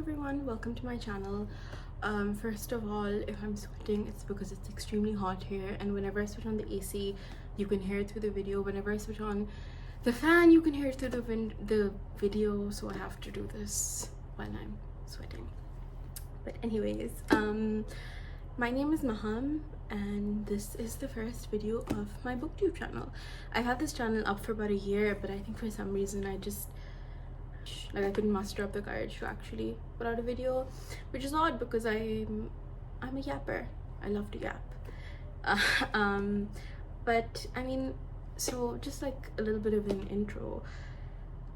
everyone, welcome to my channel. First of all, if I'm sweating, it's because it's extremely hot here, and whenever I switch on the AC, you can hear it through the video. Whenever I switch on the fan, you can hear it through the video, so I have to do this while I'm sweating. But anyways, my name is Maham, and this is the first video of my booktube channel. I've had this channel up for about a year, but I think for some reason I couldn't muster up the courage to actually put out a video, which is odd because I'm a yapper. I love to yap. But I mean, so just like a little bit of an intro.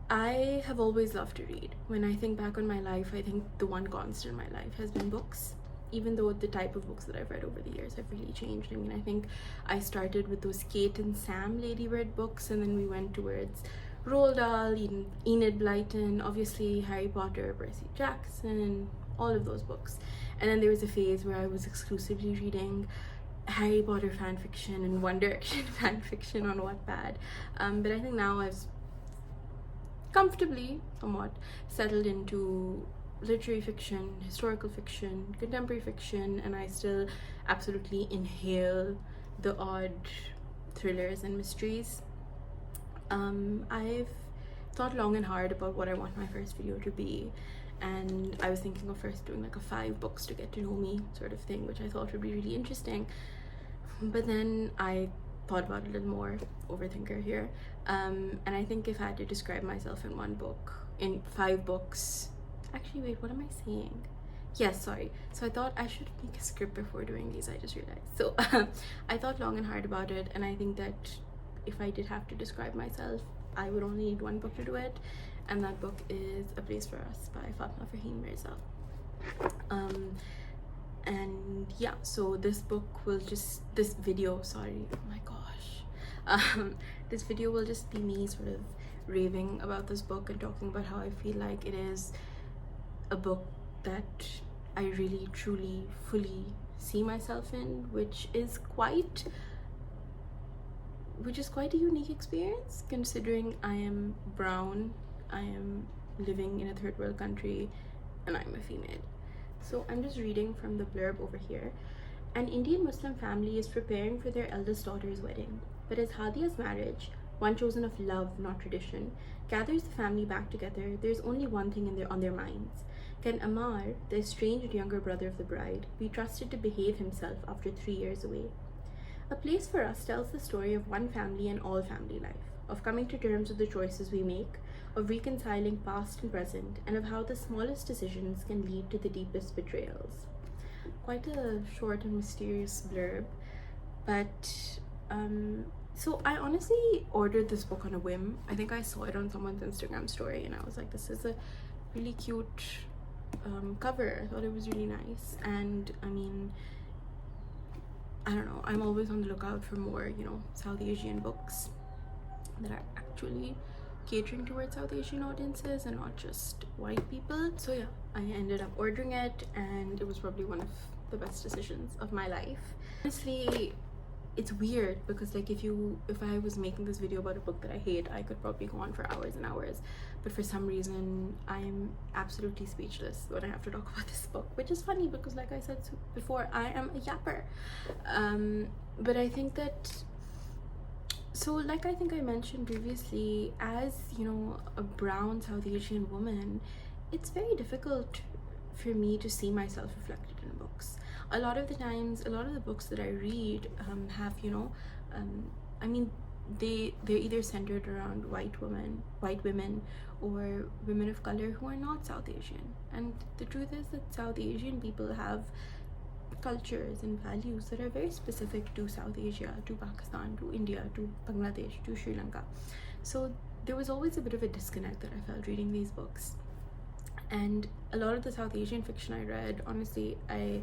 I have always loved to read. When I think back on my life, I think the one constant in my life has been books, even though the type of books that I've read over the years have really changed. I mean, I think I started with those Kate and Sam Ladybird books, and then we went towards Roald Dahl, Enid Blyton, obviously Harry Potter, Percy Jackson, all of those books. And then there was a phase where I was exclusively reading Harry Potter fan fiction and One Direction fan fiction on Wattpad. But I think now I've comfortably, somewhat, settled into literary fiction, historical fiction, contemporary fiction, and I still absolutely inhale the odd thrillers and mysteries. I've thought long and hard about what I want my first video to be, and I was thinking of first doing like a 5 books to get to know me sort of thing, which I thought would be really interesting. But then I thought about it a little more, overthinker here, and I think if I had to describe myself in 5 books, actually wait, what am I saying? Yes, sorry. So I thought I should make a script before doing these, I just realized. So I thought long and hard about it, and I think that if I did have to describe myself, I would only need 1 book to do it, and that book is A Place for Us by Fatma Fahim Mirza. And yeah, so this video, sorry, oh my gosh, this video will just be me sort of raving about this book and talking about how I feel like it is a book that I really truly fully see myself in, which is quite a unique experience, considering I am brown, I am living in a third world country, and I'm a female. So I'm just reading from the blurb over here. An Indian Muslim family is preparing for their eldest daughter's wedding, but as Hadia's marriage, one chosen of love, not tradition, gathers the family back together, there's only one thing on their minds. Can Amar, the estranged younger brother of the bride, be trusted to behave himself after 3 years away? A Place for Us tells the story of one family and all family life, of coming to terms with the choices we make, of reconciling past and present, and of how the smallest decisions can lead to the deepest betrayals. Quite a short and mysterious blurb, but so I honestly ordered this book on a whim. I think I saw it on someone's Instagram story, and I was like, this is a really cute cover. I thought it was really nice, and I mean, I don't know, I'm always on the lookout for more, South Asian books that are actually catering towards South Asian audiences and not just white people. So yeah, I ended up ordering it, and it was probably one of the best decisions of my life. Honestly, it's weird because like if I was making this video about a book that I hate, I could probably go on for hours and hours, but for some reason I'm absolutely speechless when I have to talk about this book, which is funny because like I said before, I am a yapper. But I think that, so like I think I mentioned previously, as a brown South Asian woman, it's very difficult for me to see myself reflected in books. A lot of the times, a lot of the books that I read have, I mean, they're either centered around white women, or women of color who are not South Asian. And the truth is that South Asian people have cultures and values that are very specific to South Asia, to Pakistan, to India, to Bangladesh, to Sri Lanka. So there was always a bit of a disconnect that I felt reading these books. And a lot of the South Asian fiction I read, honestly, I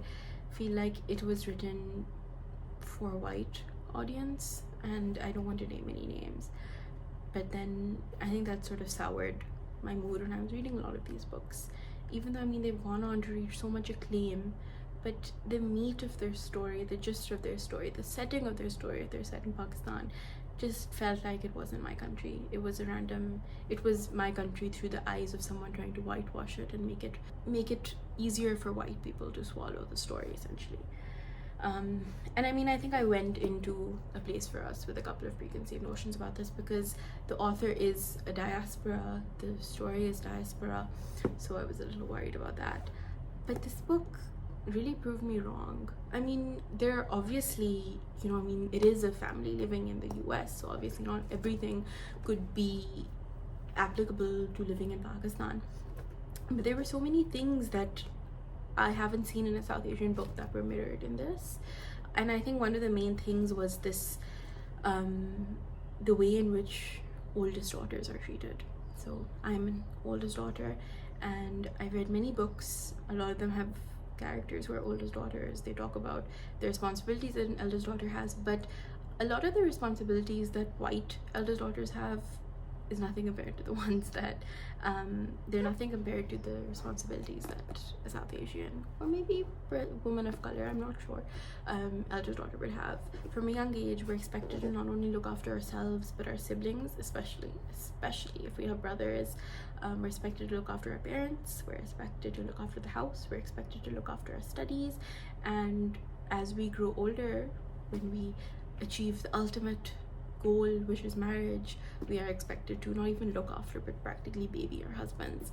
feel like it was written for a white audience, and I don't want to name any names, but then I think that sort of soured my mood when I was reading a lot of these books, even though I mean they've gone on to reach so much acclaim. But the meat of their story, the gist of their story, the setting of their story, if they're set in Pakistan, just felt like it wasn't my country. It was my country through the eyes of someone trying to whitewash it and make it easier for white people to swallow the story, essentially. And I mean, I think I went into A Place for Us with a couple of preconceived notions about this, because the author is a diaspora, the story is diaspora, so I was a little worried about that. But this book really proved me wrong. I mean, there are obviously, it is a family living in the US, so obviously not everything could be applicable to living in Pakistan. But there were so many things that I haven't seen in a South Asian book that were mirrored in this. And I think one of the main things was this, the way in which oldest daughters are treated. So I'm an oldest daughter, and I've read many books. A lot of them have characters who are oldest daughters. They talk about the responsibilities that an eldest daughter has, but a lot of the responsibilities that white eldest daughters have is nothing compared to the ones that they're nothing compared to the responsibilities that a South Asian, or maybe a woman of color, I'm not sure, eldest daughter would have. From a young age, we're expected to not only look after ourselves but our siblings, especially if we have brothers. We're expected to look after our parents, we're expected to look after the house, we're expected to look after our studies. And as we grow older, when we achieve the ultimate goal, which is marriage, we are expected to not even look after but practically baby our husbands.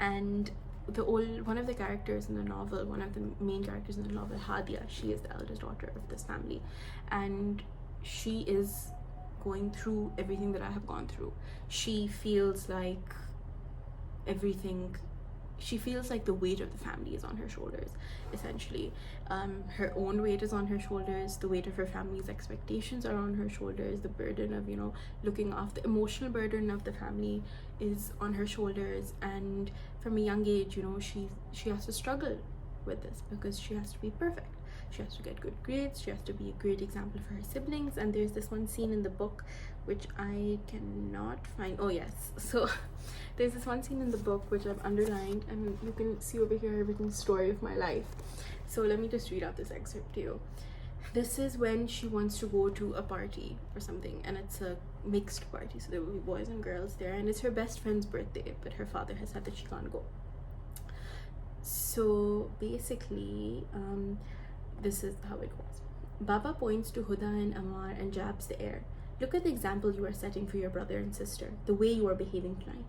And one of the characters in the novel, one of the main characters in the novel, Hadia, she is the eldest daughter of this family, and she is going through everything that I have gone through. She feels like the weight of the family is on her shoulders, essentially. Her own weight is on her shoulders, the weight of her family's expectations are on her shoulders, the burden of looking after, the emotional burden of the family is on her shoulders. And from a young age, she has to struggle with this, because she has to be perfect, she has to get good grades, she has to be a great example for her siblings. And there's this one scene in the book which I cannot find. Oh yes, so there's this one scene in the book which I've underlined, and you can see over here I've written story of my life. So let me just read out this excerpt to you. This is when she wants to go to a party or something, and it's a mixed party, so there will be boys and girls there, and it's her best friend's birthday, but her father has said that she can't go. So basically, this is how it goes. Baba points to Huda and Amar and jabs the air. Look at the example you are setting for your brother and sister, the way you are behaving tonight.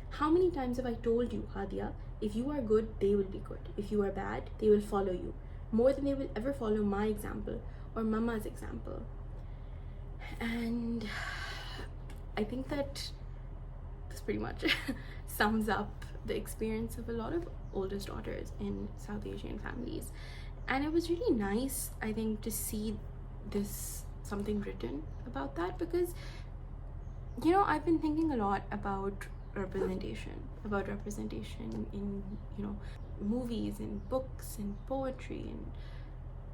How many times have I told you, Hadia, if you are good, they will be good. If you are bad, they will follow you, more than they will ever follow my example or Mama's example. And I think that this pretty much sums up the experience of a lot of oldest daughters in South Asian families. And it was really nice, I think, to see something written about that, because I've been thinking a lot about representation in movies, in books, in poetry, in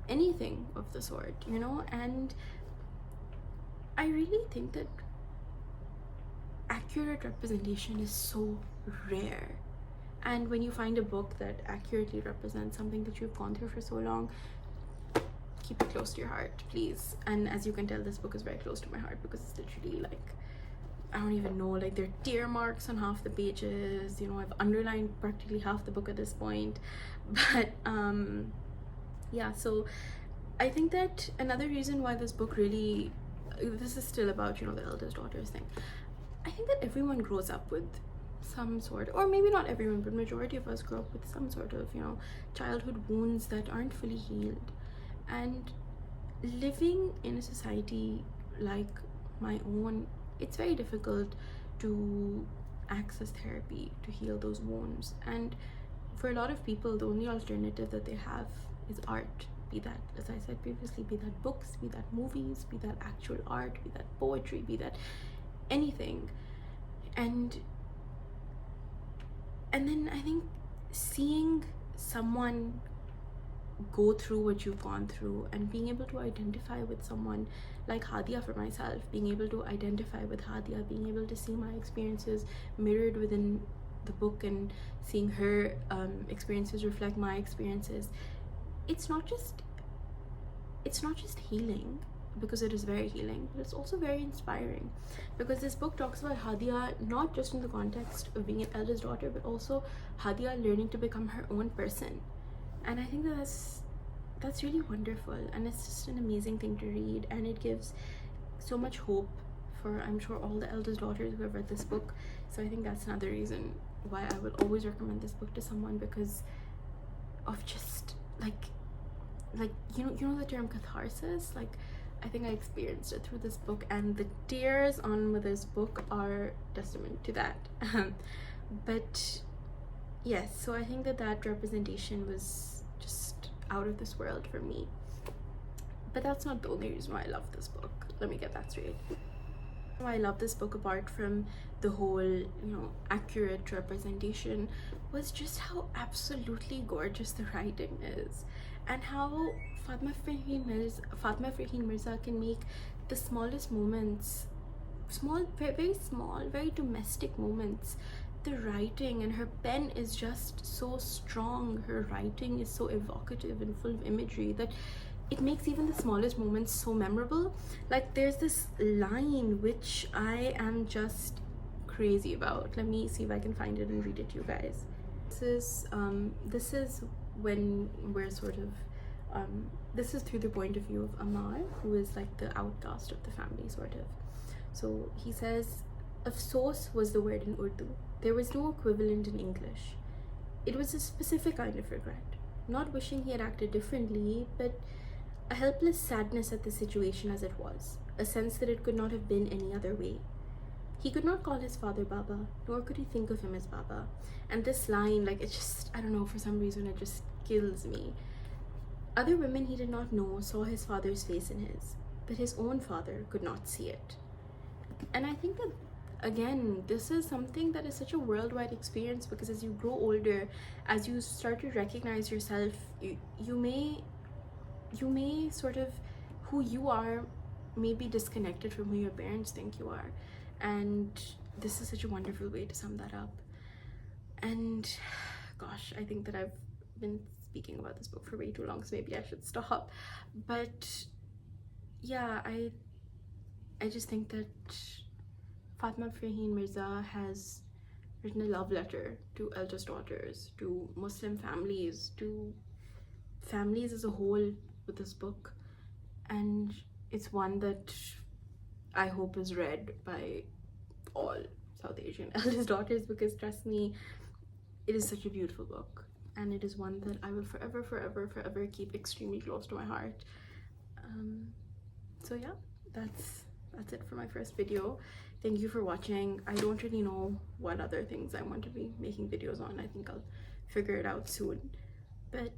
anything of the sort, and I really think that accurate representation is so rare. And when you find a book that accurately represents something that you've gone through for so long, keep it close to your heart, please. And as you can tell, this book is very close to my heart, because it's literally I don't even know, there are tear marks on half the pages, I've underlined practically half the book at this point. But yeah, so I think that another reason why this book really, this is still about the eldest daughters thing, I think that everyone grows up with some sort, or maybe not everyone, but majority of us grow up with some sort of childhood wounds that aren't fully healed. And living in a society like my own, it's very difficult to access therapy to heal those wounds. And for a lot of people, the only alternative that they have is art. Be that, as I said previously, be that books, be that movies, be that actual art, be that poetry, be that anything. And then I think seeing someone go through what you've gone through and being able to identify with someone like Hadia, for myself, being able to identify with Hadia, being able to see my experiences mirrored within the book and seeing her experiences reflect my experiences, it's not just healing, because it is very healing, but it's also very inspiring, because this book talks about Hadia not just in the context of being an eldest daughter, but also Hadia learning to become her own person. And I think that that's really wonderful, and it's just an amazing thing to read, and it gives so much hope for, I'm sure, all the eldest daughters who have read this book. So I think that's another reason why I would always recommend this book to someone, because of just like you know the term catharsis. Like, I think I experienced it through this book, and the tears on this book are testament to that. But yes, so I think that representation was just out of this world for me. But that's not the only reason why I love this book. Let me get that straight. Why I love this book, apart from the whole, accurate representation, was just how absolutely gorgeous the writing is, and how Fatma Farheen Mirza can make the smallest moments, very small, very domestic moments. The writing and her pen is just so strong. Her writing is so evocative and full of imagery that it makes even the smallest moments so memorable. Like, there's this line which I am just crazy about. Let me see if I can find it and read it to you guys. This is when we're sort of this is through the point of view of Amar, who is like the outcast of the family, sort of. So he says, "Afsos was the word in Urdu. There was no equivalent in English. It was a specific kind of regret, not wishing he had acted differently, but a helpless sadness at the situation as it was, a sense that it could not have been any other way. He could not call his father Baba, nor could he think of him as Baba." And this line, like, it just, I don't know, for some reason it just kills me. Other women he did not know saw his father's face in his, but his own father could not see it. And I think that, again, this is something that is such a worldwide experience, because as you grow older, as you start to recognize yourself, you may sort of, who you are may be disconnected from who your parents think you are. And this is such a wonderful way to sum that up. And gosh, I think that I've been speaking about this book for way too long, so maybe I should stop. But yeah, I just think that Fatma Farheen Mirza has written a love letter to eldest daughters, to Muslim families, to families as a whole with this book. And it's one that I hope is read by all South Asian eldest daughters, because trust me, it is such a beautiful book, and it is one that I will forever keep extremely close to my heart. So yeah, that's it for my first video. Thank you for watching. I don't really know what other things I want to be making videos on. I think I'll figure it out soon, but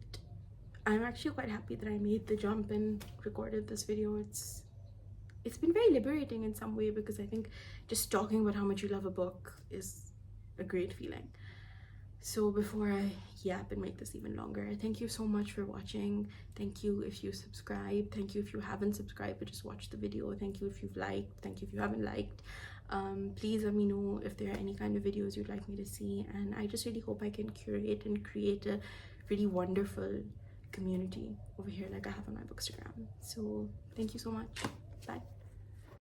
I'm actually quite happy that I made the jump and recorded this video. It's been very liberating in some way, because I think just talking about how much you love a book is a great feeling. So before I yap and make this even longer, thank you so much for watching. Thank you if you subscribe. Thank you if you haven't subscribed but just watched the video. Thank you if you've liked. Thank you if you haven't liked. Please let me know if there are any kind of videos you'd like me to see, and I just really hope I can curate and create a really wonderful community over here like I have on my Bookstagram. So thank you so much. Bye.